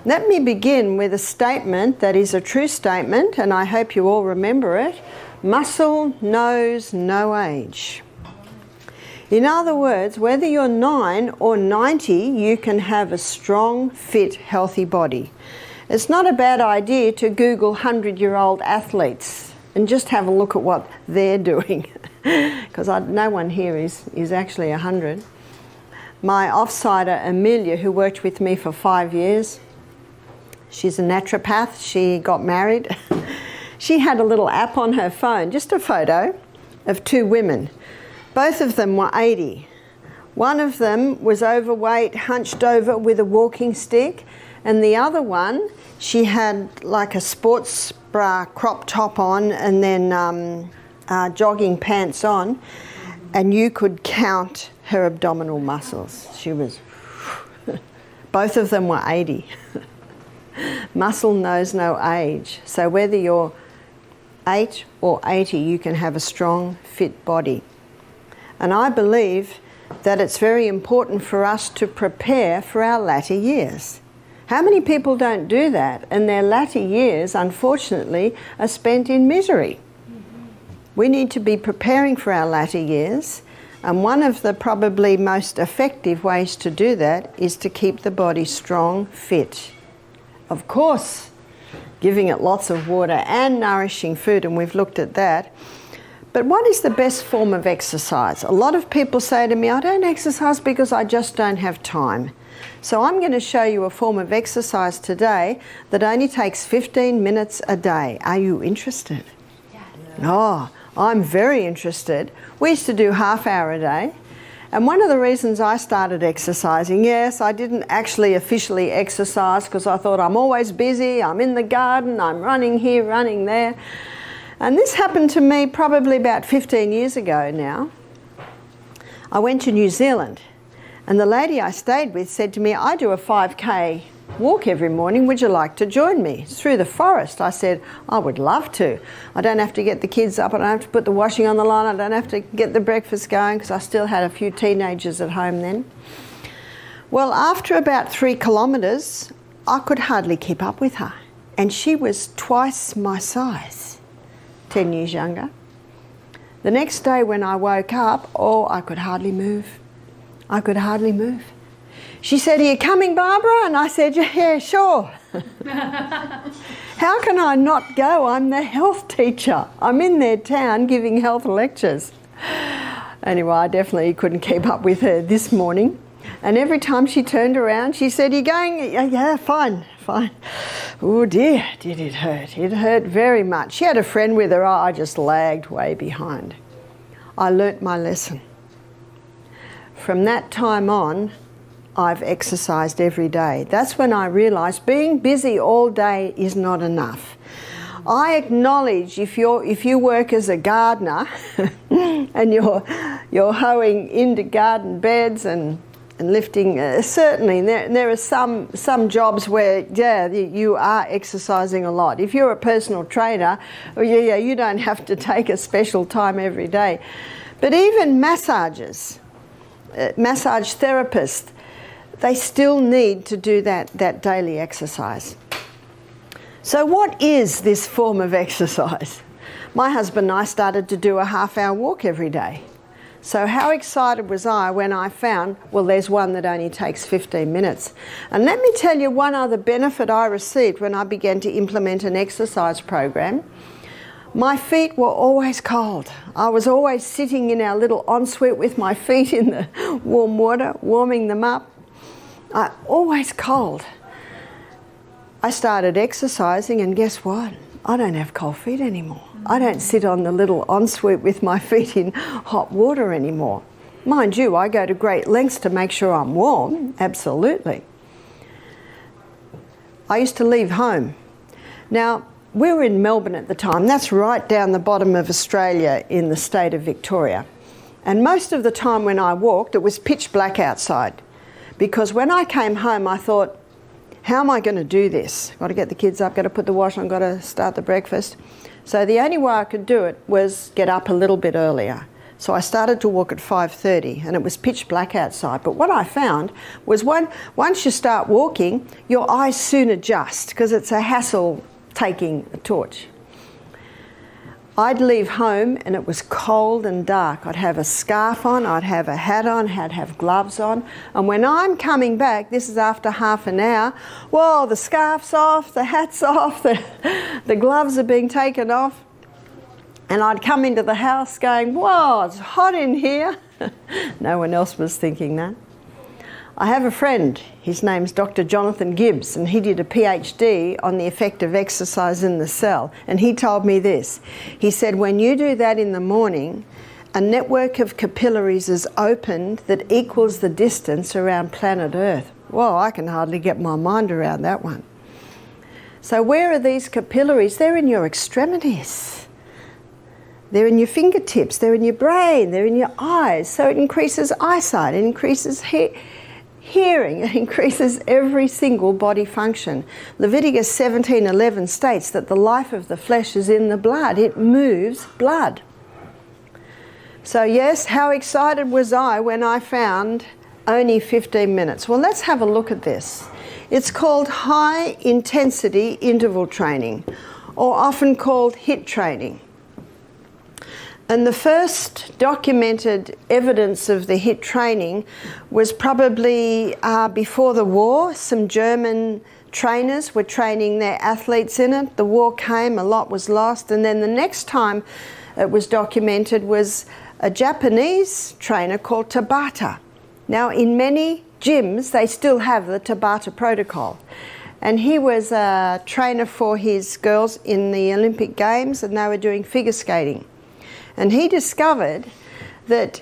Let me begin with a statement that is a true statement, and I hope you all remember it. Muscle knows no age. In other words, whether you're 9 or 90, you can have a strong, fit, healthy body. It's not a bad idea to Google 100-year-old athletes and just have a look at what they're doing, because no one here is actually 100. My offsider, Amelia, who worked with me for 5 years, she's a naturopath. She got married. She had a little app on her phone, just a photo of 2 women. Both of them were 80. One of them was overweight, hunched over with a walking stick, and the other one, she had like a sports bra crop top on and then jogging pants on, and you could count her abdominal muscles. She was, both of them were 80. Muscle knows no age. So whether you're 8 or 80, you can have a strong, fit body. And I believe that it's very important for us to prepare for our latter years. How many people don't do that? And their latter years, unfortunately, are spent in misery. We need to be preparing for our latter years, and one of the probably most effective ways to do that is to keep the body strong, fit. Of course, giving it lots of water and nourishing food, and we've looked at that. But what is the best form of exercise? A lot of people say to me, I don't exercise because I just don't have time. So I'm going to show you a form of exercise today that only takes 15 minutes a day. Are you interested? Yes. Oh, I'm very interested. We used to do half hour a day. And one of the reasons I started exercising, yes, I didn't actually officially exercise because I thought I'm always busy, I'm in the garden, I'm running here, running there. And this happened to me probably about 15 years ago now. I went to New Zealand, and the lady I stayed with said to me, I do a 5K walk every morning, would you like to join me? It's through the forest. I said, I would love to. I don't have to get the kids up, I don't have to put the washing on the line, I don't have to get the breakfast going, because I still had a few teenagers at home then. Well, after about 3 kilometres, I could hardly keep up with her. And she was twice my size, 10 years younger. The next day when I woke up, I could hardly move. I could hardly move. She said, are you coming, Barbara? And I said, yeah, sure. How can I not go? I'm the health teacher. I'm in their town giving health lectures. Anyway, I definitely couldn't keep up with her this morning. And every time she turned around, she said, you going? Yeah, fine. Oh dear, did it hurt. It hurt very much. She had a friend with her. I just lagged way behind. I learnt my lesson. From that time on, I've exercised every day. That's when I realised being busy all day is not enough. I acknowledge if you work as a gardener and you're hoeing into garden beds and lifting, certainly there are some jobs where you are exercising a lot. If you're a personal trainer, you don't have to take a special time every day. But even massage therapists, they still need to do that daily exercise. So what is this form of exercise? My husband and I started to do a half-hour walk every day. So how excited was I when I found, well, there's one that only takes 15 minutes. And let me tell you one other benefit I received when I began to implement an exercise program. My feet were always cold. I was always sitting in our little ensuite with my feet in the warm water, warming them up. Always cold. I started exercising, and guess what? I don't have cold feet anymore. I don't sit on the little ensuite with my feet in hot water anymore. Mind you, I go to great lengths to make sure I'm warm, absolutely. I used to leave home. Now, we were in Melbourne at the time. That's right down the bottom of Australia in the state of Victoria. And most of the time when I walked, it was pitch black outside. Because when I came home, I thought, how am I going to do this? Got to get the kids up, got to put the wash on, got to start the breakfast. So the only way I could do it was get up a little bit earlier. So I started to walk at 5:30 and it was pitch black outside. But what I found was once you start walking, your eyes soon adjust because it's a hassle taking a torch. I'd leave home and it was cold and dark. I'd have a scarf on, I'd have a hat on, I'd have gloves on. And when I'm coming back, this is after half an hour, well, the scarf's off, the hat's off, the gloves are being taken off. And I'd come into the house going, whoa, it's hot in here. No one else was thinking that. I have a friend, his name's Dr. Jonathan Gibbs, and he did a PhD on the effect of exercise in the cell. And he told me this. He said, when you do that in the morning, a network of capillaries is opened that equals the distance around planet Earth. Well, I can hardly get my mind around that one. So where are these capillaries? They're in your extremities. They're in your fingertips, they're in your brain, they're in your eyes. So it increases eyesight, it increases hearing, it increases every single body function. Leviticus 17:11 states that the life of the flesh is in the blood. It moves blood. So yes, how excited was I when I found only 15 minutes. Well, let's have a look at this. It's called high intensity interval training, or often called HIIT training. And the first documented evidence of the HIIT training was probably before the war. Some German trainers were training their athletes in it. The war came, a lot was lost, and then the next time it was documented was a Japanese trainer called Tabata. Now, in many gyms, they still have the Tabata protocol. And he was a trainer for his girls in the Olympic Games, and they were doing figure skating. And he discovered that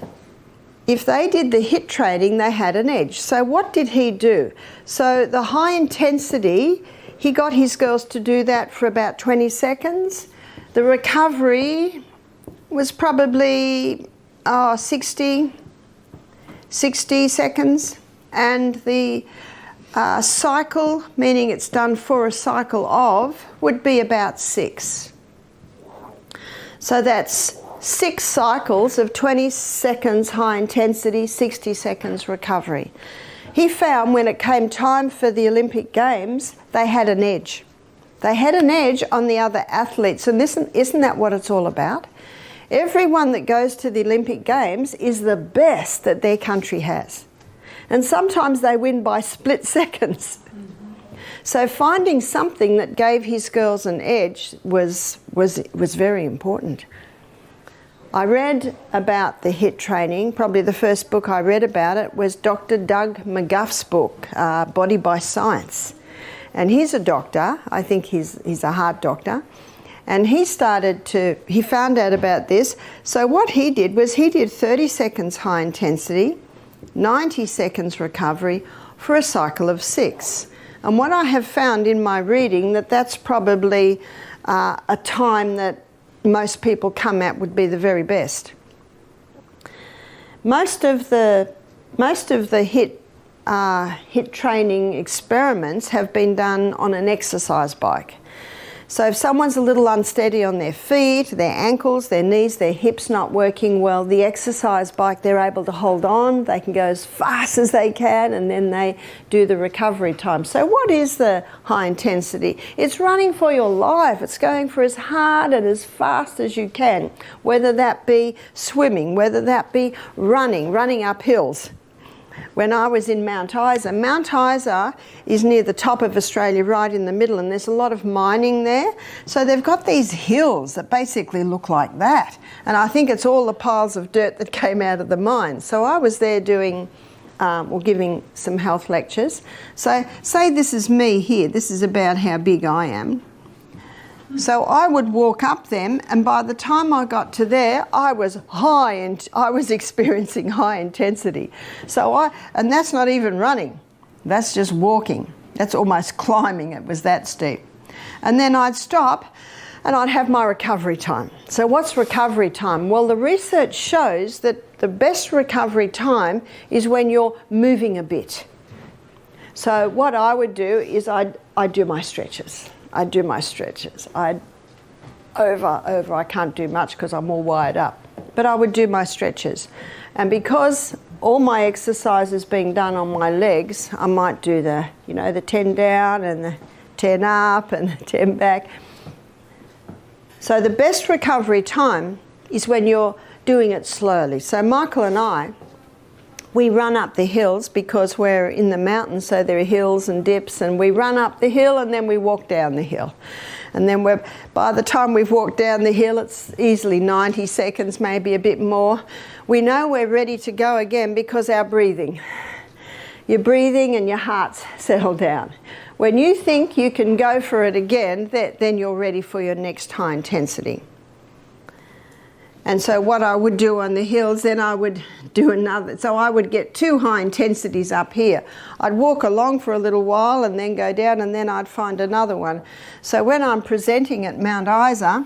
if they did the HIIT training, they had an edge. So what did he do? So the high intensity, he got his girls to do that for about 20 seconds. The recovery was probably 60 seconds. And the cycle, meaning it's done for a cycle of, would be about 6. So that's 6 cycles of 20 seconds high intensity, 60 seconds recovery. He found when it came time for the Olympic Games, they had an edge. They had an edge on the other athletes, and isn't that what it's all about? Everyone that goes to the Olympic Games is the best that their country has. And sometimes they win by split seconds. So finding something that gave his girls an edge was very important. I read about the HIIT training. Probably the first book I read about it was Dr. Doug McGuff's book, Body by Science. And he's a doctor. I think he's a heart doctor. And he found out about this. So what he did was he did 30 seconds high intensity, 90 seconds recovery for a cycle of 6. And what I have found in my reading, that's probably a time that most people come at would be the very best. Most of the HIIT training experiments have been done on an exercise bike. So if someone's a little unsteady on their feet, their ankles, their knees, their hips not working well, the exercise bike, they're able to hold on, they can go as fast as they can, and then they do the recovery time. So what is the high intensity? It's running for your life. It's going for as hard and as fast as you can, whether that be swimming, whether that be running up hills. When I was in Mount Isa is near the top of Australia, right in the middle, and there's a lot of mining there. So they've got these hills that basically look like that. And I think it's all the piles of dirt that came out of the mine. So I was there doing, giving some health lectures. So say this is me here. This is about how big I am. So I would walk up them, and by the time I got to there, I was experiencing high intensity. And that's not even running. That's just walking. That's almost climbing. It was that steep. And then I'd stop and I'd have my recovery time. So what's recovery time? Well, the research shows that the best recovery time is when you're moving a bit. So what I would do is I'd do my stretches. I can't do much because I'm all wired up. but I would do my stretches. And because all my exercise is being done on my legs, I might do the 10 down and the 10 up and the 10 back. So the best recovery time is when you're doing it slowly. So Michael and I, we run up the hills because we're in the mountains, so there are hills and dips, and we run up the hill and then we walk down the hill. And then by the time we've walked down the hill, it's easily 90 seconds, maybe a bit more. We know we're ready to go again because our breathing. Your breathing and your heart's settle down. When you think you can go for it again, then you're ready for your next high intensity. And so what I would do on the hills, then I would do another. So I would get 2 high intensities up here. I'd walk along for a little while and then go down, and then I'd find another one. So when I'm presenting at Mount Isa,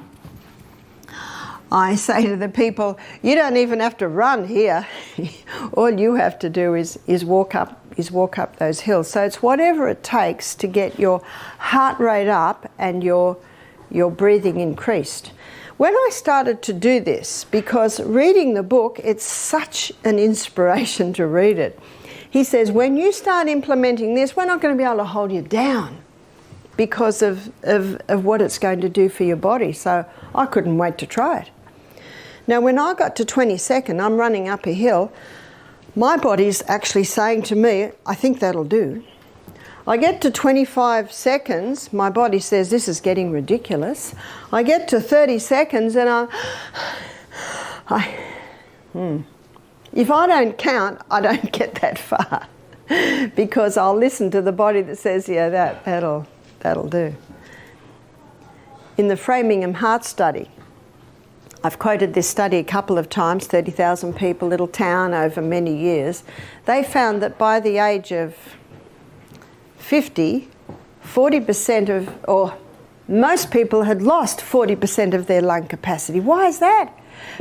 I say to the people, you don't even have to run here. All you have to do is walk up those hills. So it's whatever it takes to get your heart rate up and your breathing increased. When I started to do this, because reading the book, it's such an inspiration to read it. He says, when you start implementing this, we're not going to be able to hold you down because of what it's going to do for your body. So I couldn't wait to try it. Now, when I got to 22nd, I'm running up a hill. My body's actually saying to me, I think that'll do. I get to 25 seconds, my body says, this is getting ridiculous. I get to 30 seconds and if I don't count, I don't get that far because I'll listen to the body that says, yeah, that'll do. In the Framingham Heart Study, I've quoted this study a couple of times, 30,000 people, little town over many years. They found that by the age of 50, 40% or most people had lost 40% of their lung capacity. Why is that?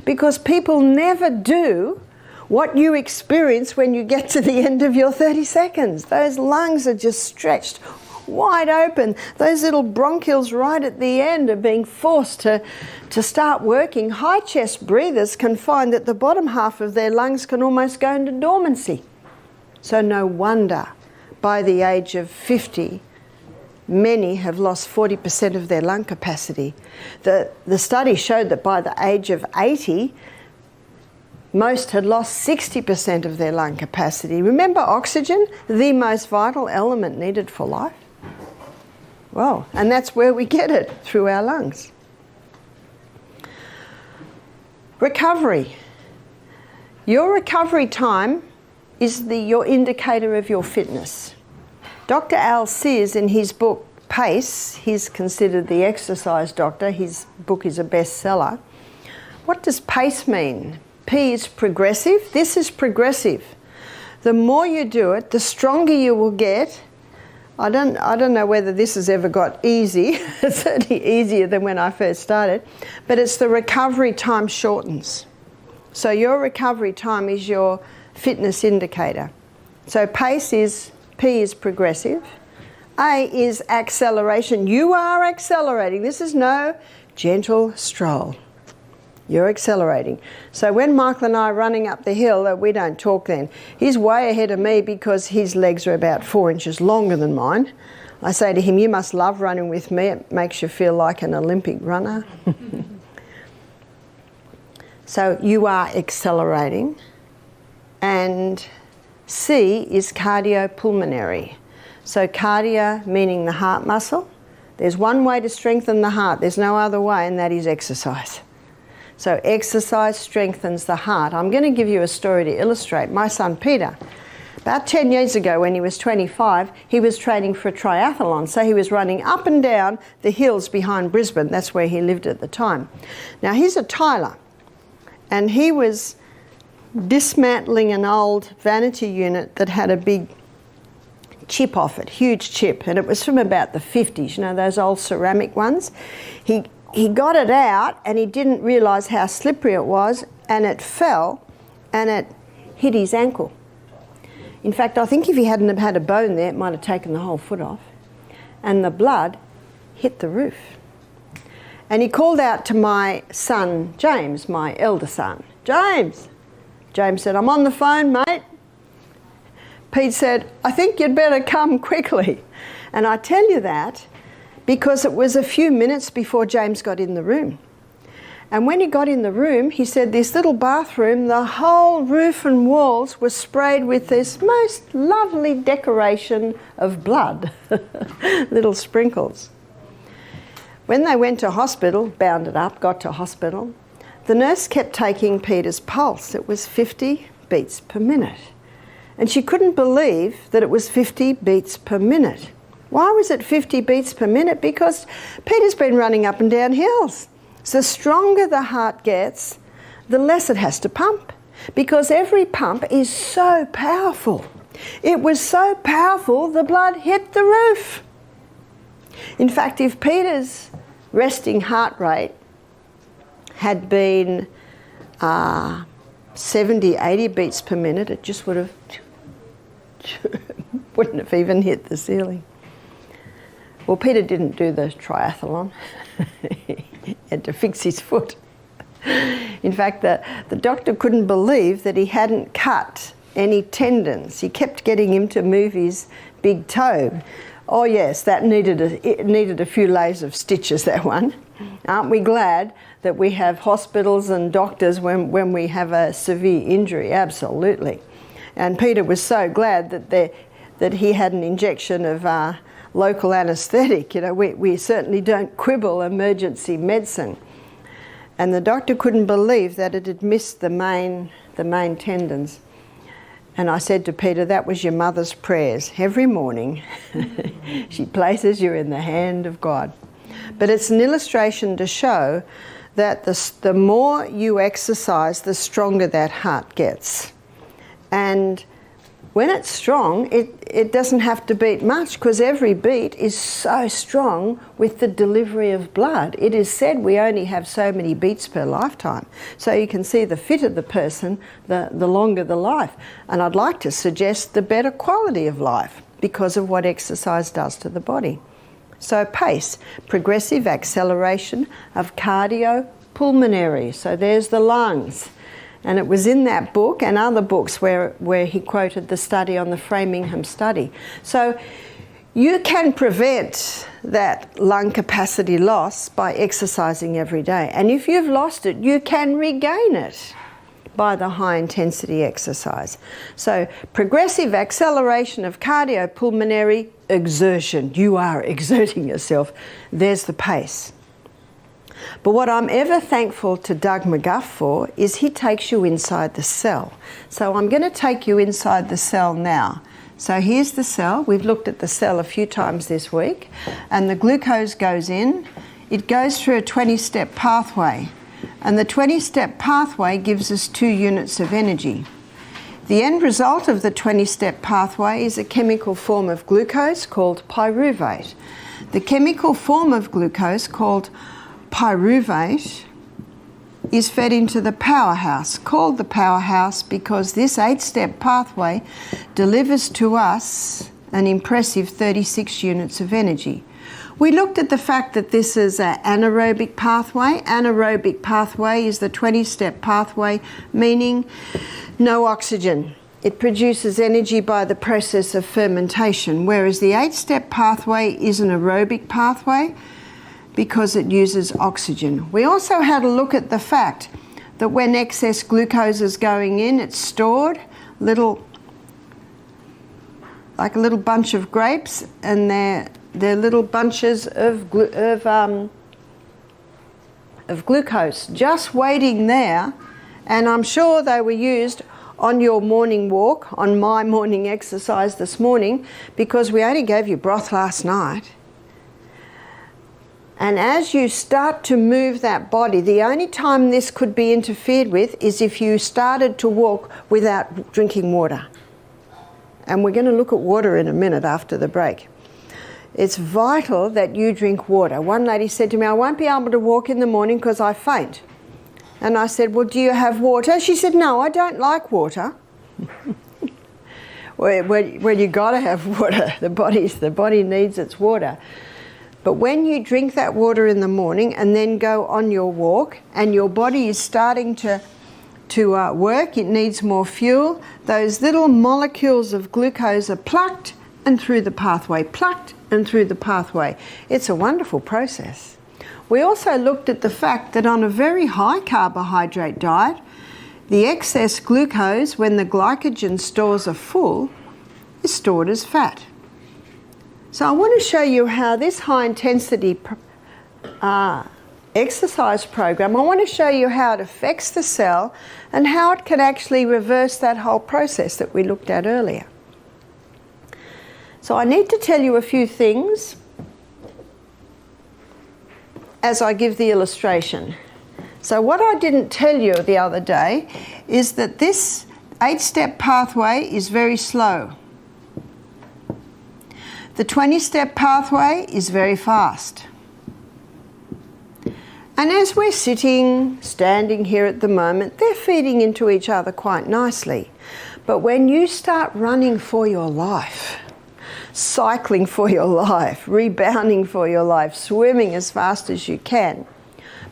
Because people never do what you experience when you get to the end of your 30 seconds. Those lungs are just stretched wide open. Those little bronchioles right at the end are being forced to start working. High chest breathers can find that the bottom half of their lungs can almost go into dormancy. So no wonder by the age of 50, many have lost 40% of their lung capacity. The study showed that by the age of 80, most had lost 60% of their lung capacity. Remember oxygen, the most vital element needed for life? Well, and that's where we get it, through our lungs. Recovery. Your recovery time is your indicator of your fitness. Dr. Al Sears, in his book PACE, he's considered the exercise doctor. His book is a bestseller. What does PACE mean? P is progressive. This is progressive. The more you do it, the stronger you will get. I don't know whether this has ever got easy. It's certainly easier than when I first started. But it's the recovery time shortens. So your recovery time is your fitness indicator. So PACE is, P is progressive. A is acceleration. You are accelerating. This is no gentle stroll. You're accelerating. So when Michael and I are running up the hill, we don't talk then. He's way ahead of me because his legs are about 4 inches longer than mine. I say to him, you must love running with me. It makes you feel like an Olympic runner. So you are accelerating. And C is cardiopulmonary. So cardio meaning the heart muscle. There's one way to strengthen the heart. There's no other way, and that is exercise. So exercise strengthens the heart. I'm going to give you a story to illustrate. My son Peter, about 10 years ago when he was 25, he was training for a triathlon. So he was running up and down the hills behind Brisbane. That's where he lived at the time. Now he's a tiler, and he was dismantling an old vanity unit that had a big chip off it, huge chip, and it was from about the 50s, you know, those old ceramic ones. He got it out and he didn't realise how slippery it was, and it fell and it hit his ankle. In fact, I think if he hadn't have had a bone there, it might have taken the whole foot off. And the blood hit the roof. And he called out to my son, James, my elder son. James. James said, I'm on the phone, mate. Pete said, I think you'd better come quickly. And I tell you that because it was a few minutes before James got in the room. And when he got in the room, he said this little bathroom, the whole roof and walls were sprayed with this most lovely decoration of blood, little sprinkles. When they went to hospital, bound it up, got to hospital, the nurse kept taking Peter's pulse. It was 50 beats per minute. And she couldn't believe that it was 50 beats per minute. Why was it 50 beats per minute? Because Peter's been running up and down hills. So the stronger the heart gets, the less it has to pump, because every pump is so powerful. It was so powerful, the blood hit the roof. In fact, if Peter's resting heart rate had been 70, 80 beats per minute, it just would have, wouldn't have even hit the ceiling. Well, Peter didn't do the triathlon. He had to fix his foot. In fact, the doctor couldn't believe that he hadn't cut any tendons. He kept getting him to move his big toe. Oh yes, it needed a few layers of stitches, that one. Aren't we glad that we have hospitals and doctors when we have a severe injury? Absolutely. And Peter was so glad that he had an injection of local anaesthetic. You know, we certainly don't quibble emergency medicine. And the doctor couldn't believe that it had missed the main tendons. And I said to Peter, that was your mother's prayers. Every morning she places you in the hand of God. But it's an illustration to show that the more you exercise, the stronger that heart gets. And when it's strong, it doesn't have to beat much, because every beat is so strong with the delivery of blood. It is said we only have so many beats per lifetime. So you can see the fitter the person, the longer the life. And I'd like to suggest the better quality of life because of what exercise does to the body. So PACE, progressive acceleration of cardiopulmonary. So there's the lungs. And it was in that book and other books where he quoted the study on the Framingham study. So you can prevent that lung capacity loss by exercising every day. And if you've lost it, you can regain it by the high intensity exercise. So progressive acceleration of cardiopulmonary exertion. You are exerting yourself. There's the PACE. But what I'm ever thankful to Doug McGuff for is he takes you inside the cell. So I'm going to take you inside the cell now. So here's the cell. We've looked at the cell a few times this week. And the glucose goes in. It goes through a 20-step pathway. And the 20-step pathway gives us 2 units of energy. The end result of the 20-step pathway is a chemical form of glucose called pyruvate. The chemical form of glucose called pyruvate is fed into the powerhouse, called the powerhouse because this 8-step pathway delivers to us an impressive 36 units of energy. We looked at the fact that this is an anaerobic pathway. Anaerobic pathway is the 20-step pathway, meaning no oxygen. It produces energy by the process of fermentation, whereas the 8-step pathway is an aerobic pathway because it uses oxygen. We also had a look at the fact that when excess glucose is going in, it's stored like a little bunch of grapes, and they're little bunches of glucose just waiting there. And I'm sure they were used on your morning walk, on my morning exercise this morning, because we only gave you broth last night. And as you start to move that body, the only time this could be interfered with is if you started to walk without drinking water. And we're going to look at water in a minute after the break. It's vital that you drink water. One lady said to me, I won't be able to walk in the morning because I faint. And I said, well, do you have water? She said, no, I don't like water. Well, you got to have water. The body needs its water. But when you drink that water in the morning and then go on your walk and your body is starting to to work, it needs more fuel. Those little molecules of glucose are plucked and through the pathway, plucked and through the pathway. It's a wonderful process. We also looked at the fact that on a very high carbohydrate diet, the excess glucose, when the glycogen stores are full, is stored as fat. So I want to show you how this high intensity exercise program, I want to show you how it affects the cell and how it can actually reverse that whole process that we looked at earlier. So I need to tell you a few things as I give the illustration. So what I didn't tell you the other day is that this 8-step pathway is very slow. The 20-step pathway is very fast. And as we're sitting, standing here at the moment, they're feeding into each other quite nicely. But when you start running for your life, cycling for your life, rebounding for your life, swimming as fast as you can,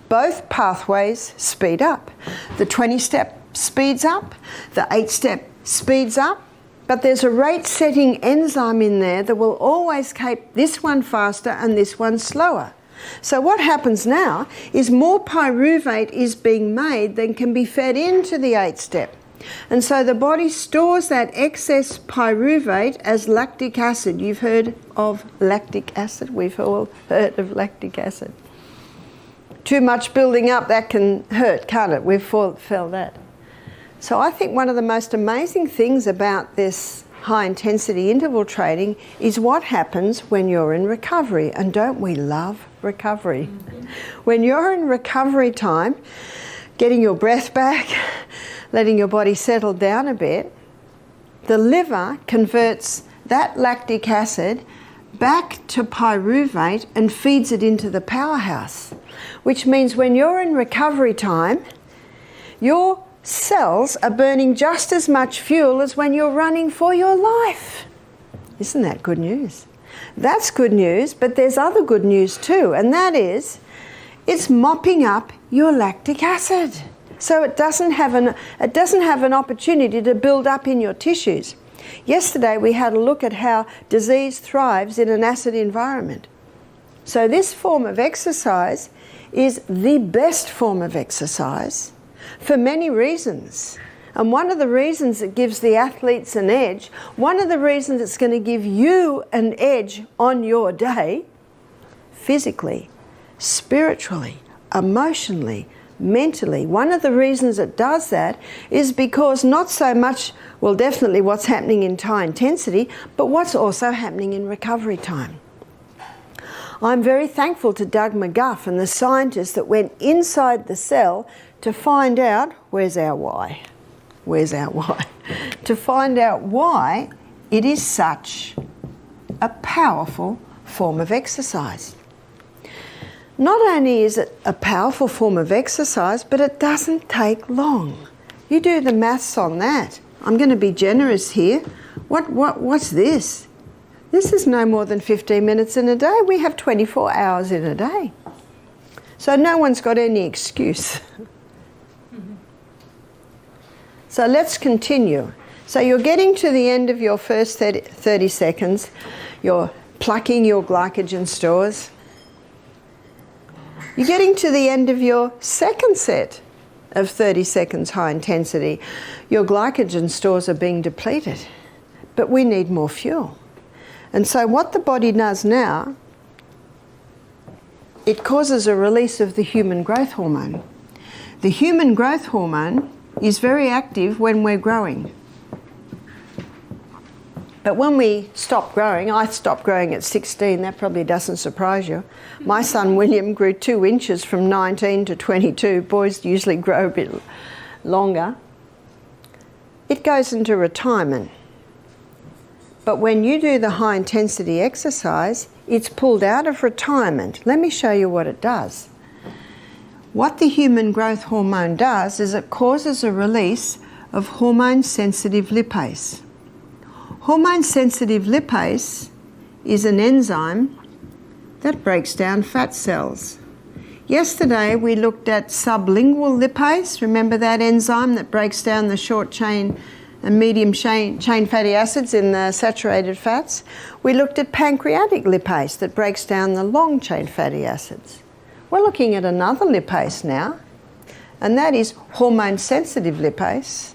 both pathways speed up. The 20-step speeds up, the 8-step speeds up, but there's a rate-setting enzyme in there that will always keep this one faster and this one slower. So what happens now is more pyruvate is being made than can be fed into the 8-step. And so the body stores that excess pyruvate as lactic acid. You've heard of lactic acid? We've all heard of lactic acid. Too much building up, that can hurt, can't it? We've felt that. So I think one of the most amazing things about this high intensity interval training is what happens when you're in recovery. And don't we love recovery? When you're in recovery time, getting your breath back, letting your body settle down a bit, the liver converts that lactic acid back to pyruvate and feeds it into the powerhouse, which means when you're in recovery time, your cells are burning just as much fuel as when you're running for your life. Isn't that good news? That's good news, but there's other good news too, and that is it's mopping up your lactic acid. So it doesn't have an opportunity to build up in your tissues. Yesterday we had a look at how disease thrives in an acid environment. So this form of exercise is the best form of exercise for many reasons. And one of the reasons it gives the athletes an edge, one of the reasons it's going to give you an edge on your day, physically, spiritually, emotionally, mentally, one of the reasons it does that is because not so much, well, definitely what's happening in high intensity, but what's also happening in recovery time. I'm very thankful to Doug McGuff and the scientists that went inside the cell to find out, where's our why? To find out why it is such a powerful form of exercise. Not only is it a powerful form of exercise, but it doesn't take long. You do the maths on that. I'm going to be generous here. What's this? This is no more than 15 minutes in a day. We have 24 hours in a day. So no one's got any excuse. So let's continue. So you're getting to the end of your first 30 seconds. You're plucking your glycogen stores. You're getting to the end of your second set of 30 seconds high intensity. Your glycogen stores are being depleted, but we need more fuel. And so what the body does now, it causes a release of the human growth hormone. The human growth hormone is very active when we're growing. But when we stop growing, I stopped growing at 16, that probably doesn't surprise you. My son William grew 2 inches from 19 to 22. Boys usually grow a bit longer. It goes into retirement. But when you do the high intensity exercise, it's pulled out of retirement. Let me show you what it does. What the human growth hormone does is it causes a release of hormone-sensitive lipase. Hormone-sensitive lipase is an enzyme that breaks down fat cells. Yesterday we looked at sublingual lipase. Remember that enzyme that breaks down the short chain and medium chain fatty acids in the saturated fats? We looked at pancreatic lipase that breaks down the long chain fatty acids. We're looking at another lipase now, and that is hormone sensitive lipase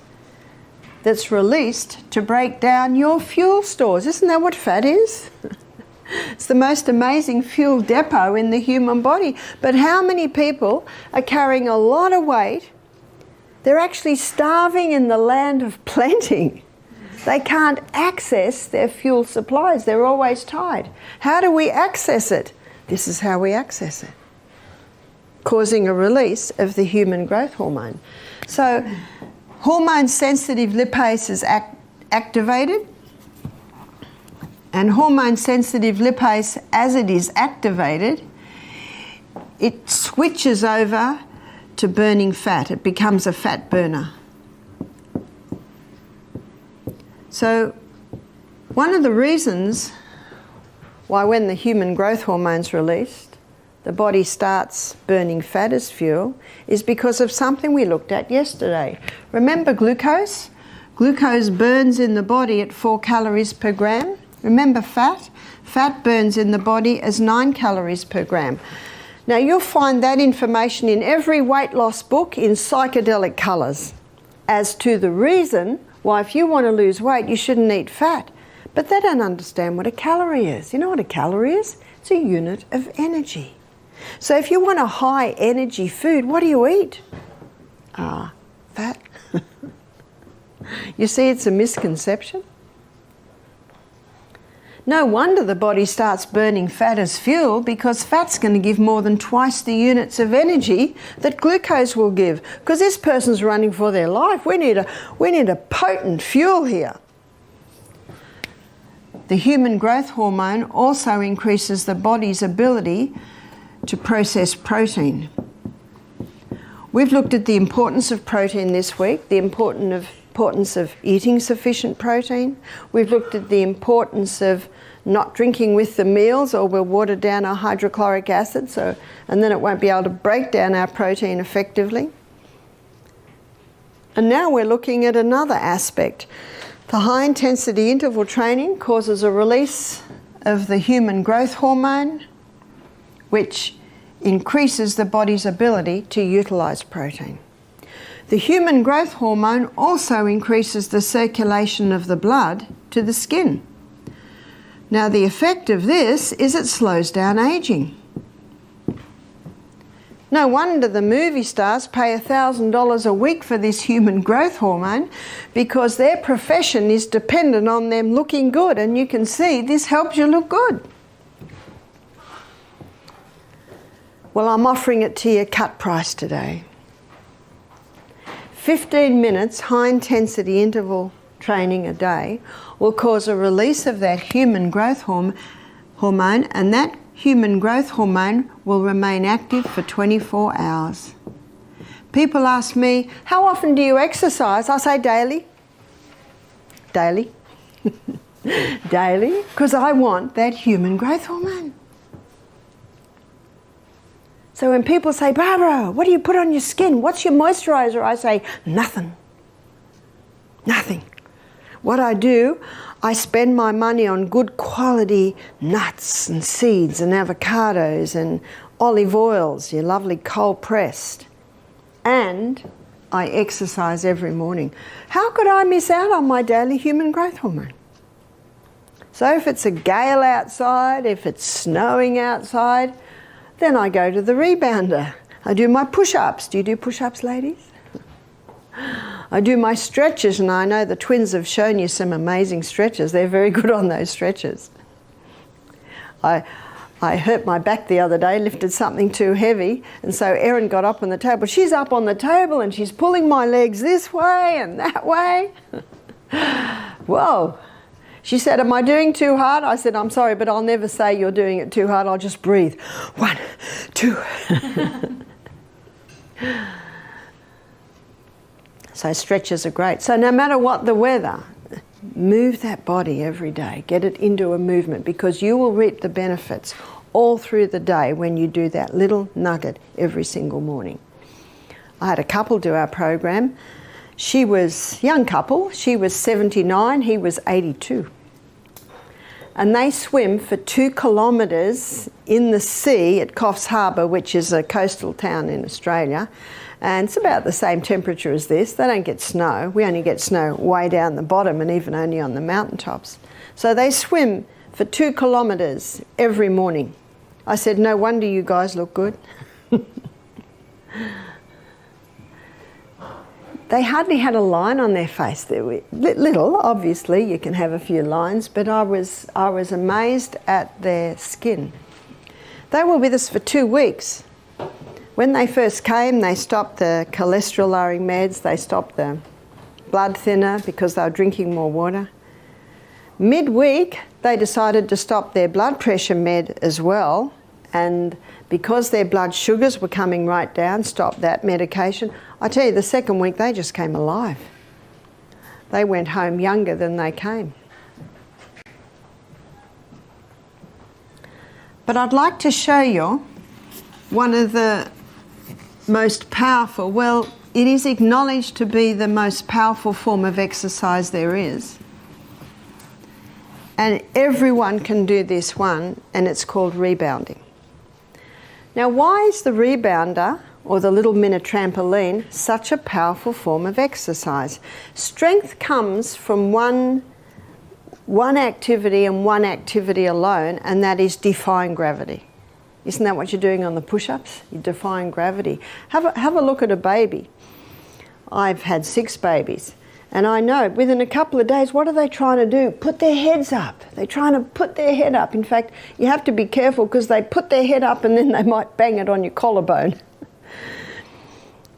that's released to break down your fuel stores. Isn't that what fat is? It's the most amazing fuel depot in the human body. But how many people are carrying a lot of weight? They're actually starving in the land of plenty. They can't access their fuel supplies. They're always tied. How do we access it? This is how we access it, causing a release of the human growth hormone. So hormone-sensitive lipase is activated, and hormone-sensitive lipase, as it is activated, it switches over to burning fat. It becomes a fat burner. So one of the reasons why when the human growth hormone's released, the body starts burning fat as fuel is because of something we looked at yesterday. Remember glucose? Glucose burns in the body at 4 calories per gram. Remember fat? Fat burns in the body as 9 calories per gram. Now you'll find that information in every weight loss book in psychedelic colours as to the reason why if you want to lose weight you shouldn't eat fat. But they don't understand what a calorie is. You know what a calorie is? It's a unit of energy. So if you want a high energy food, what do you eat? Fat. You see, it's a misconception. No wonder the body starts burning fat as fuel, because fat's going to give more than twice the units of energy that glucose will give. Because this person's running for their life. We need a potent fuel here. The human growth hormone also increases the body's ability to process protein. We've looked at the importance of protein this week, the importance of eating sufficient protein. We've looked at the importance of not drinking with the meals, or we'll water down our hydrochloric acid, and then it won't be able to break down our protein effectively. And now we're looking at another aspect. The high intensity interval training causes a release of the human growth hormone, which increases the body's ability to utilize protein. The human growth hormone also increases the circulation of the blood to the skin. Now the effect of this is it slows down aging. No wonder the movie stars pay $1,000 a week for this human growth hormone, because their profession is dependent on them looking good, and you can see this helps you look good. Well, I'm offering it to you cut price today. 15 minutes high intensity interval training a day will cause a release of that human growth hormone, and that human growth hormone will remain active for 24 hours. People ask me, how often do you exercise? I say daily. Daily. Daily, because I want that human growth hormone. So when people say, Barbara, what do you put on your skin? What's your moisturiser? I say, nothing. Nothing. What I do, I spend my money on good quality nuts and seeds and avocados and olive oils, your lovely cold pressed. And I exercise every morning. How could I miss out on my daily human growth hormone? So if it's a gale outside, if it's snowing outside, then I go to the rebounder. I do my push-ups. Do you do push-ups, ladies? I do my stretches, and I know the twins have shown you some amazing stretches. They're very good on those stretches. I hurt my back the other day, lifted something too heavy, and so Erin got up on the table. She's up on the table and she's pulling my legs this way and that way. Whoa. She said, am I doing too hard? I said, I'm sorry, but I'll never say you're doing it too hard. I'll just breathe. 1, 2. So stretches are great. So no matter what the weather, move that body every day. Get it into a movement, because you will reap the benefits all through the day when you do that little nugget every single morning. I had a couple do our program. She was, young couple, she was 79, he was 82. And they swim for 2 kilometres in the sea at Coffs Harbour, which is a coastal town in Australia. And it's about the same temperature as this. They don't get snow. We only get snow way down the bottom and even only on the mountaintops. So they swim for 2 kilometres every morning. I said, no wonder you guys look good. They hardly had a line on their face. They were little, obviously, you can have a few lines, but I was amazed at their skin. They were with us for 2 weeks. When they first came, they stopped the cholesterol-lowering meds, they stopped the blood thinner because they were drinking more water. Midweek, they decided to stop their blood pressure med as well, and because their blood sugars were coming right down, stopped that medication. I tell you, the second week they just came alive. They went home younger than they came. But I'd like to show you one of the most powerful, well, it is acknowledged to be the most powerful form of exercise there is. And everyone can do this one, and it's called rebounding. Now, why is the rebounder, or the little minute trampoline, such a powerful form of exercise? Strength comes from one activity and one activity alone, and that is defying gravity. Isn't that what you're doing on the push-ups? You're defying gravity. Have a look at a baby. I've had 6 babies. And I know within a couple of days, what are they trying to do? Put their heads up. They're trying to put their head up. In fact, you have to be careful because they put their head up and then they might bang it on your collarbone.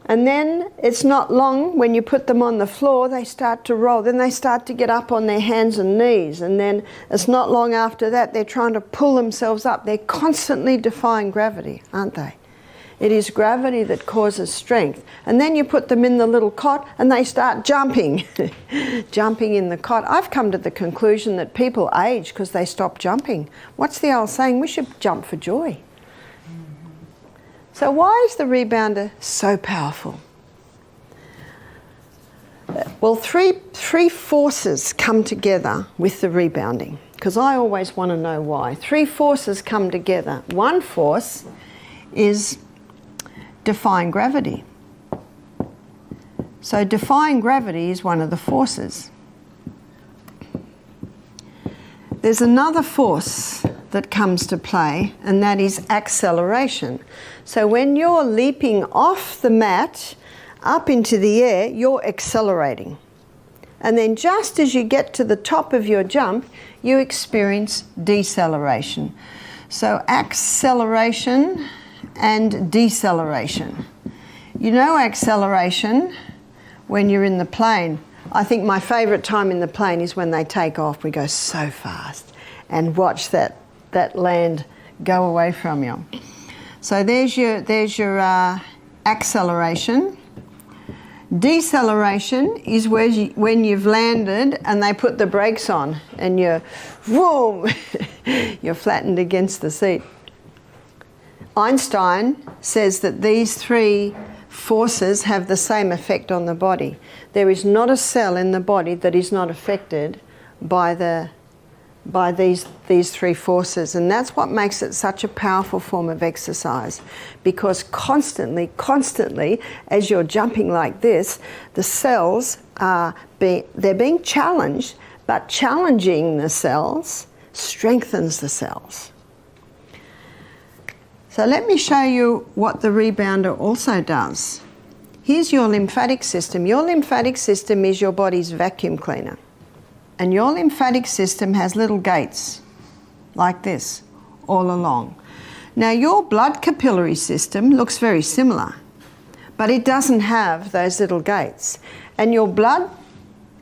And then it's not long when you put them on the floor, they start to roll. Then they start to get up on their hands and knees. And then it's not long after that, they're trying to pull themselves up. They're constantly defying gravity, aren't they? It is gravity that causes strength. And then you put them in the little cot and they start jumping, jumping in the cot. I've come to the conclusion that people age because they stop jumping. What's the old saying? We should jump for joy. So why is the rebounder so powerful? Well, three forces come together with the rebounding, because I always want to know why. 3 forces come together. One force is defying gravity. So defying gravity is one of the forces. There's another force that comes to play, and that is acceleration. So when you're leaping off the mat up into the air, you're accelerating. And then just as you get to the top of your jump, you experience deceleration. So acceleration and deceleration. You know acceleration when you're in the plane. I think my favourite time in the plane is when they take off. We go so fast and watch that land go away from you. So there's your acceleration. Deceleration is when you've landed and they put the brakes on and you're flattened against the seat. Einstein says that these 3 forces have the same effect on the body. There is not a cell in the body that is not affected by these 3 forces, and that's what makes it such a powerful form of exercise, because constantly as you're jumping like this, the cells they're being challenged, but challenging the cells strengthens the cells. So let me show you what the rebounder also does. Here's your lymphatic system. Your lymphatic system is your body's vacuum cleaner. And your lymphatic system has little gates like this all along. Now your blood capillary system looks very similar, but it doesn't have those little gates. And your blood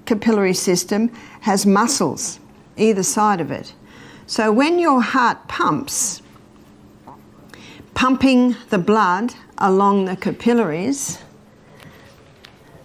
capillary system has muscles either side of it. So when your heart pumps, pumping the blood along the capillaries,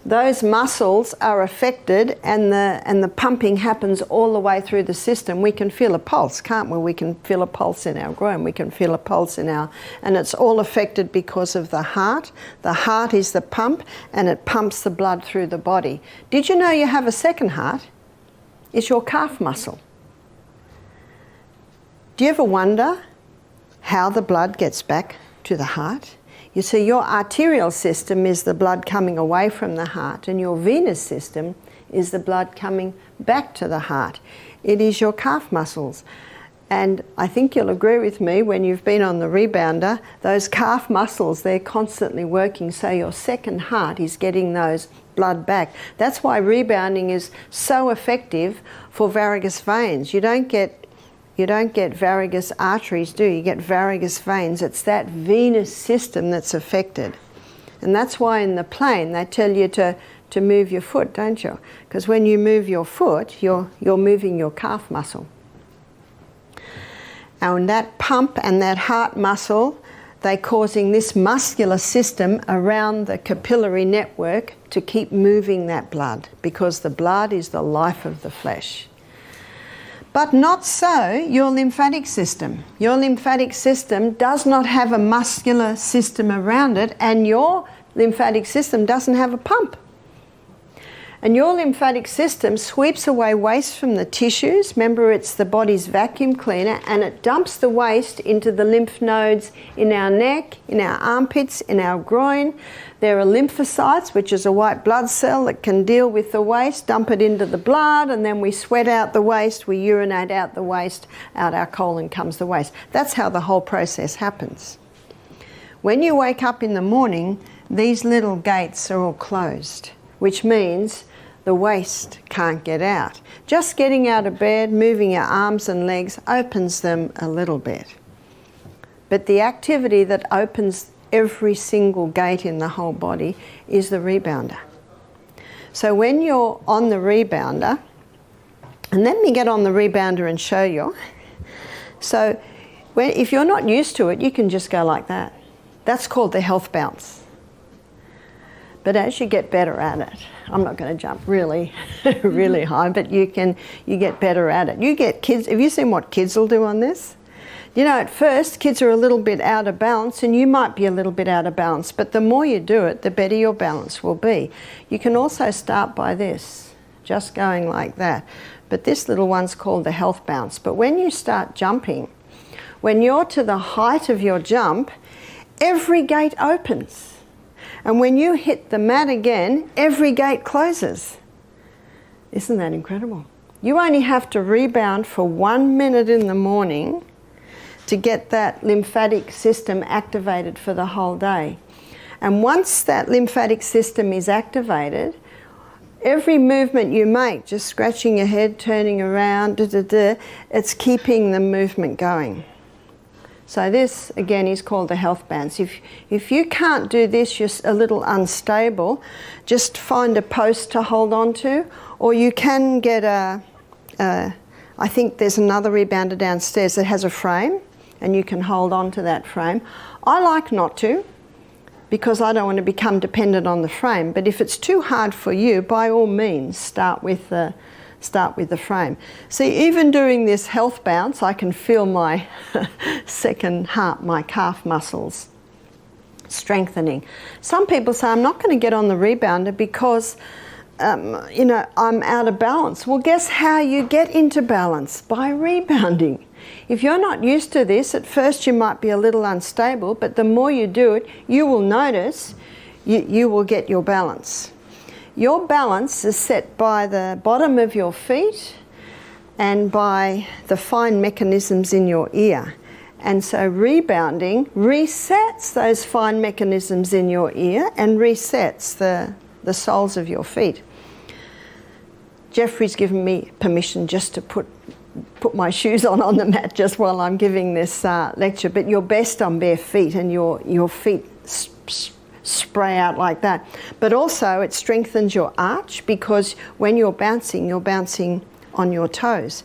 those muscles are affected, and the pumping happens all the way through the system. We can feel a pulse, can't we? We can feel a pulse in our groin, we can feel a pulse in our, and it's all affected because of the heart. The heart is the pump, and it pumps the blood through the body. Did you know you have a second heart? It's your calf muscle. Do you ever wonder how the blood gets back to the heart? You see, your arterial system is the blood coming away from the heart, and your venous system is the blood coming back to the heart. It is your calf muscles. And I think you'll agree with me, when you've been on the rebounder, those calf muscles, they're constantly working, so your second heart is getting those blood back. That's why rebounding is so effective for varicose veins. You don't get varicose arteries, do you? You get varicose veins. It's that venous system that's affected. And that's why in the plane they tell you to move your foot, don't you? Because when you move your foot, you're moving your calf muscle. And that pump and that heart muscle, they're causing this muscular system around the capillary network to keep moving that blood, because the blood is the life of the flesh. But not so your lymphatic system. Your lymphatic system does not have a muscular system around it, and your lymphatic system doesn't have a pump. And your lymphatic system sweeps away waste from the tissues. Remember, it's the body's vacuum cleaner, and it dumps the waste into the lymph nodes in our neck, in our armpits, in our groin. There are lymphocytes, which is a white blood cell that can deal with the waste, dump it into the blood, and then we sweat out the waste, we urinate out the waste, out our colon comes the waste. That's how the whole process happens. When you wake up in the morning, these little gates are all closed, which means the waste can't get out. Just getting out of bed, moving your arms and legs opens them a little bit. But the activity that opens every single gate in the whole body is the rebounder. So when you're on the rebounder, and let me get on the rebounder and show you. So if you're not used to it, you can just go like that. That's called the health bounce. But as you get better at it, I'm not going to jump really, really high, but you get better at it. You get kids, have you seen what kids will do on this? You know, at first, kids are a little bit out of balance, and you might be a little bit out of balance, but the more you do it, the better your balance will be. You can also start by this, just going like that. But this little one's called the health bounce. But when you start jumping, when you're to the height of your jump, every gate opens. And when you hit the mat again, every gate closes. Isn't that incredible? You only have to rebound for 1 minute in the morning to get that lymphatic system activated for the whole day. And once that lymphatic system is activated, every movement you make, just scratching your head, turning around, it's keeping the movement going. So this, again, is called the health bounce. If you can't do this, you're a little unstable, just find a post to hold on to, or you can get I think there's another rebounder downstairs that has a frame, and you can hold on to that frame. I like not to, because I don't want to become dependent on the frame, but if it's too hard for you, by all means, start with the frame. See, even doing this health bounce, I can feel my second heart, my calf muscles strengthening. Some people say, I'm not going to get on the rebounder because, I'm out of balance. Well, guess how you get into balance? By rebounding. If you're not used to this, at first you might be a little unstable, but the more you do it, you will notice you will get your balance. Your balance is set by the bottom of your feet and by the fine mechanisms in your ear. And so rebounding resets those fine mechanisms in your ear and resets the soles of your feet. Jeffrey's given me permission just to put my shoes on the mat just while I'm giving this lecture, but you're best on bare feet, and your feet spray out like that. But also it strengthens your arch, because when you're bouncing on your toes.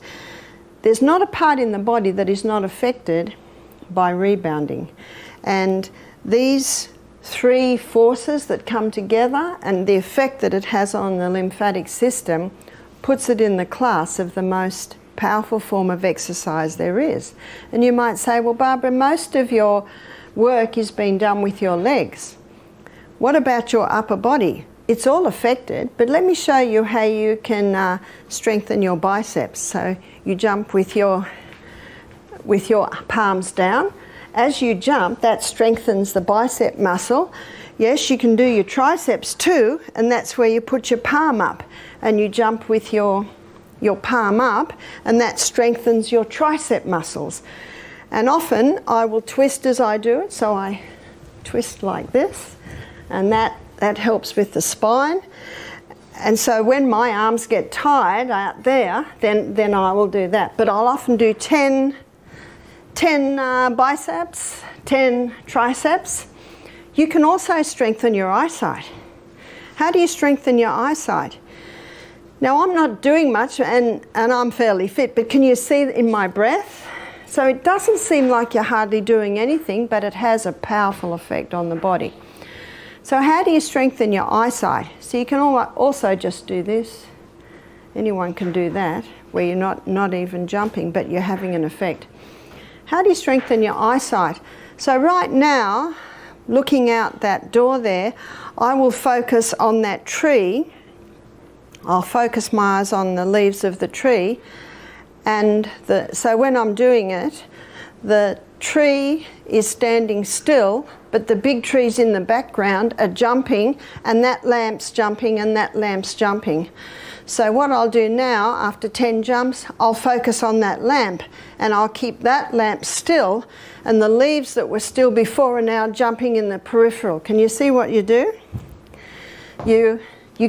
There's not a part in the body that is not affected by rebounding. And these three forces that come together, and the effect that it has on the lymphatic system puts it in the class of the most powerful form of exercise there is. And you might say, well, Barbara, most of your work is being done with your legs. What about your upper body? It's all affected, but let me show you how you can strengthen your biceps. So you jump with your palms down. As you jump, that strengthens the bicep muscle. Yes, you can do your triceps too, and that's where you put your palm up and you jump with your palm up, and that strengthens your tricep muscles. And often I will twist as I do it, so I twist like this, and that helps with the spine. And so when my arms get tired out there, then I will do that. But I'll often do 10 biceps, 10 triceps. You can also strengthen your eyesight. How do you strengthen your eyesight? Now, I'm not doing much and I'm fairly fit, but can you see in my breath? So it doesn't seem like you're hardly doing anything, but it has a powerful effect on the body. So how do you strengthen your eyesight? So you can also just do this. Anyone can do that, where you're not even jumping, but you're having an effect. How do you strengthen your eyesight? So right now, looking out that door there, I will focus on that tree. I'll focus my eyes on the leaves of the tree, and so when I'm doing it, the tree is standing still, but the big trees in the background are jumping, and that lamp's jumping and that lamp's jumping. So what I'll do now, after 10 jumps, I'll focus on that lamp, and I'll keep that lamp still, and the leaves that were still before are now jumping in the peripheral. Can you see what you do? You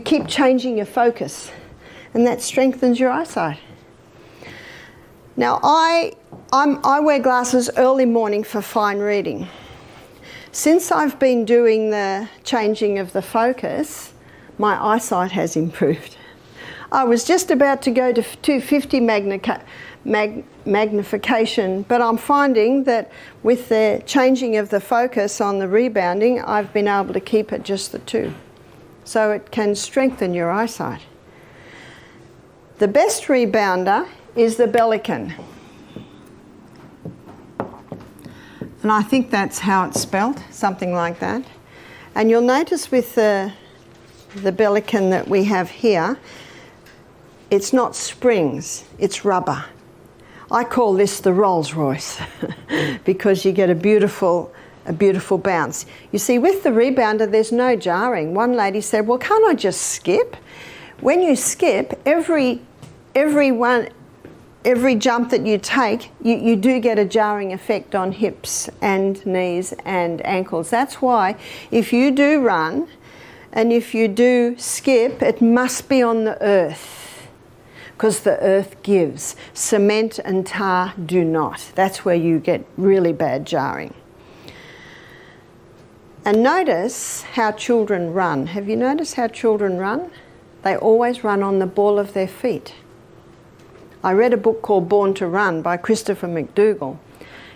keep changing your focus, and that strengthens your eyesight. Now, I wear glasses early morning for fine reading. Since I've been doing the changing of the focus, my eyesight has improved. I was just about to go to 250 magnification, but I'm finding that with the changing of the focus on the rebounding, I've been able to keep it just the 2. So it can strengthen your eyesight. The best rebounder is the Bellicon. And I think that's how it's spelled, something like that. And you'll notice with the Bellicon that we have here, it's not springs, it's rubber. I call this the Rolls Royce because you get a beautiful bounce. You see, with the rebounder, there's no jarring. One lady said, well, can't I just skip? When you skip, every jump that you take, you do get a jarring effect on hips and knees and ankles. That's why if you do run and if you do skip, it must be on the earth, because the earth gives. Cement and tar do not. That's where you get really bad jarring. And notice how children run. Have you noticed how children run? They always run on the ball of their feet. I read a book called Born to Run by Christopher McDougall.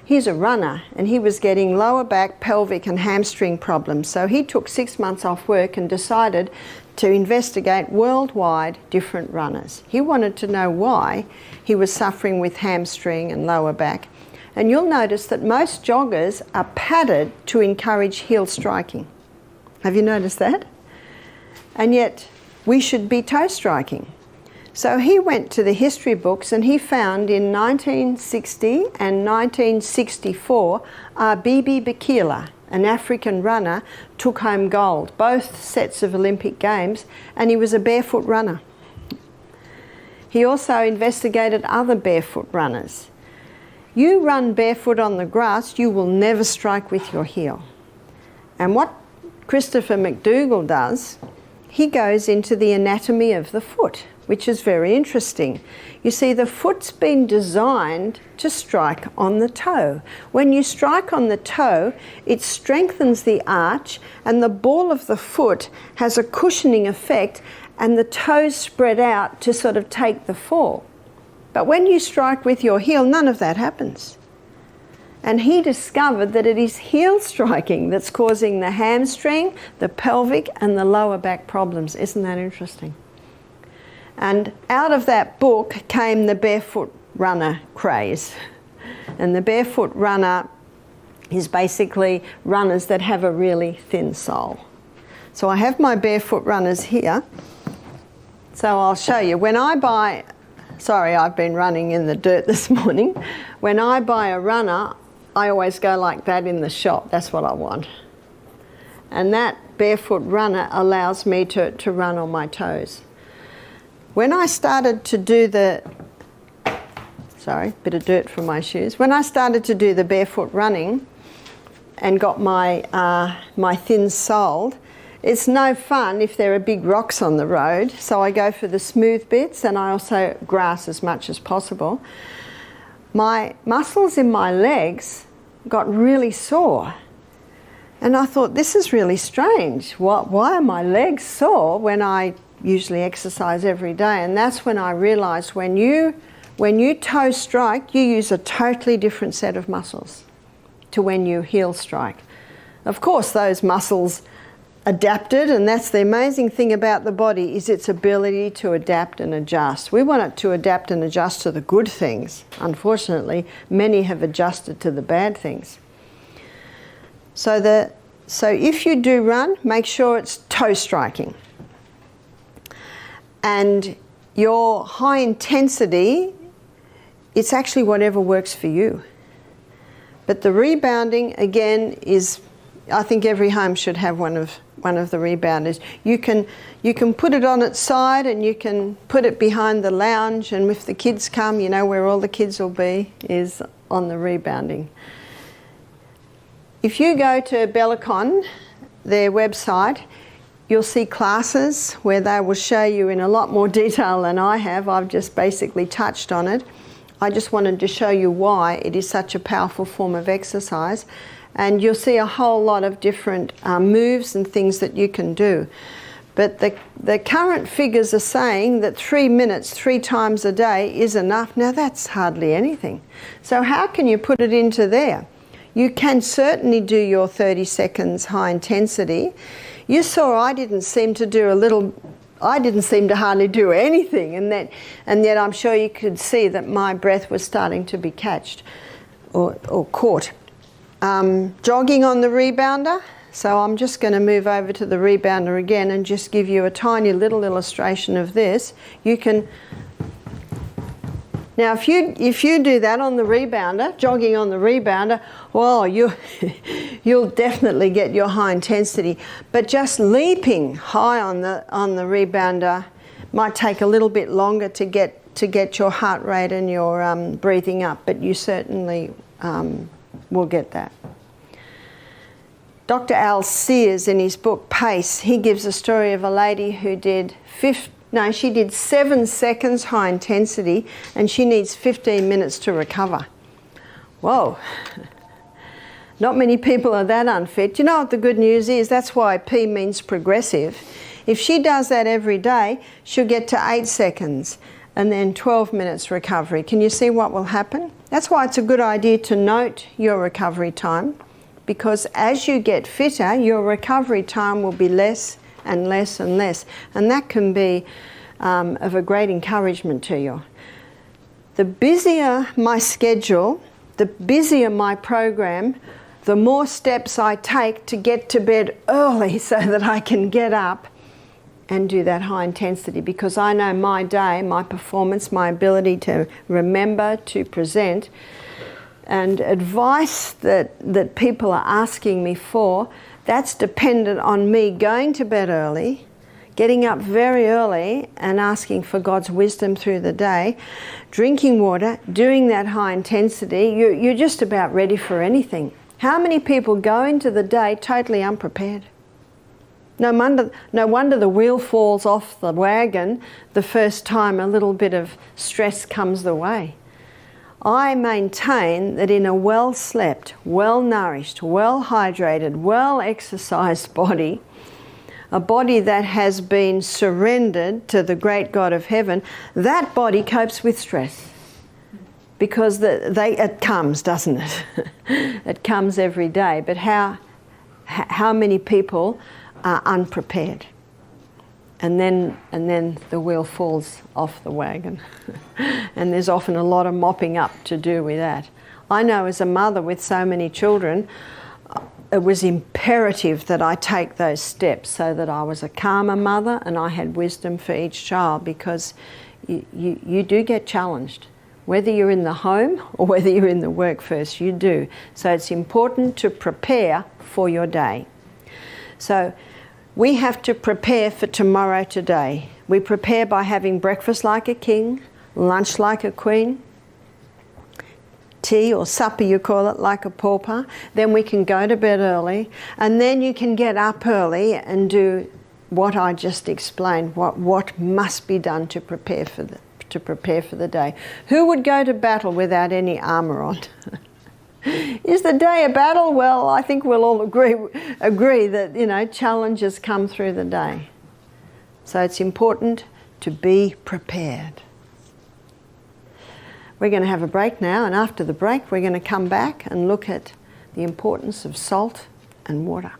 He's a runner, and he was getting lower back, pelvic and hamstring problems. So he took 6 months off work and decided to investigate worldwide different runners. He wanted to know why he was suffering with hamstring and lower back. And you'll notice that most joggers are padded to encourage heel striking. Have you noticed that? And yet we should be toe striking. So he went to the history books and he found in 1960 and 1964, Bibi Bikila, an African runner, took home gold, both sets of Olympic Games, and he was a barefoot runner. He also investigated other barefoot runners. You run barefoot on the grass, you will never strike with your heel. And what Christopher McDougall does, he goes into the anatomy of the foot, which is very interesting. You see, the foot's been designed to strike on the toe. When you strike on the toe, it strengthens the arch, and the ball of the foot has a cushioning effect, and the toes spread out to sort of take the fall. But when you strike with your heel, none of that happens. And he discovered that it is heel striking that's causing the hamstring, the pelvic and the lower back problems. Isn't that interesting? And out of that book came the barefoot runner craze. And the barefoot runner is basically runners that have a really thin sole. So I have my barefoot runners here. So I'll show you. When I buy, sorry, I've been running in the dirt this morning. When I buy a runner, I always go like that in the shop. That's what I want. And that barefoot runner allows me to run on my toes. When I started to do the, sorry, bit of dirt from my shoes. When I started to do the barefoot running and got my, my thin sole, it's no fun if there are big rocks on the road. So I go for the smooth bits, and I also grass as much as possible. My muscles in my legs got really sore. And I thought, this is really strange. Why are my legs sore when I usually exercise every day? And that's when I realised when you toe strike, you use a totally different set of muscles to when you heel strike. Of course, those muscles adapted, and that's the amazing thing about the body, is its ability to adapt and adjust. We want it to adapt and adjust to the good things. Unfortunately, many have adjusted to the bad things. So if you do run, make sure it's toe striking. And your high intensity, it's actually whatever works for you. But the rebounding, again, is, I think every home should have one of the rebounders. You can put it on its side, and you can put it behind the lounge, and if the kids come, you know where all the kids will be is on the rebounding. If you go to Bellicon, their website, you'll see classes where they will show you in a lot more detail than I have. I've just basically touched on it. I just wanted to show you why it is such a powerful form of exercise. And you'll see a whole lot of different moves and things that you can do. But the current figures are saying that 3 minutes 3 times a day is enough. Now that's hardly anything. So how can you put it into there? You can certainly do your 30 seconds high intensity. You saw I didn't seem to hardly do anything, and yet I'm sure you could see that my breath was starting to be catched or caught. Jogging on the rebounder. So I'm just going to move over to the rebounder again and just give you a tiny little illustration of this. You can, now if you do that on the rebounder, jogging on the rebounder, well, you'll definitely get your high intensity. But just leaping high on the rebounder might take a little bit longer to get your heart rate and your breathing up, but you certainly will get that. Dr. Al Sears, in his book Pace, he gives a story of a lady who did 7 seconds high intensity, and she needs 15 minutes to recover. Whoa. Not many people are that unfit. You know what the good news is? That's why P means progressive. If she does that every day, she'll get to 8 seconds and then 12 minutes recovery. Can you see what will happen? That's why it's a good idea to note your recovery time, because as you get fitter, your recovery time will be less and less and less. And that can be of a great encouragement to you. The busier my schedule, the busier my program, the more steps I take to get to bed early so that I can get up and do that high intensity, because I know my day, my performance, my ability to remember, to present, and advice that people are asking me for, that's dependent on me going to bed early, getting up very early and asking for God's wisdom through the day, drinking water, doing that high intensity. You're just about ready for anything. How many people go into the day totally unprepared? No wonder the wheel falls off the wagon the first time a little bit of stress comes the way. I maintain that in a well-slept, well-nourished, well-hydrated, well-exercised body, a body that has been surrendered to the great God of heaven, that body copes with stress. because it comes, doesn't it? It comes every day. But how many people are unprepared? And then the wheel falls off the wagon. And there's often a lot of mopping up to do with that. I know as a mother with so many children, it was imperative that I take those steps so that I was a calmer mother and I had wisdom for each child, because you do get challenged. Whether you're in the home or whether you're in the workforce, you do. So it's important to prepare for your day. So we have to prepare for tomorrow today. We prepare by having breakfast like a king, lunch like a queen, tea or supper you call it like a pauper. Then we can go to bed early, and then you can get up early and do what I just explained, what must be done to prepare for the day. Who would go to battle without any armour on? Is the day a battle? Well, I think we'll all agree that, challenges come through the day. So it's important to be prepared. We're going to have a break now, and after the break we're going to come back and look at the importance of salt and water.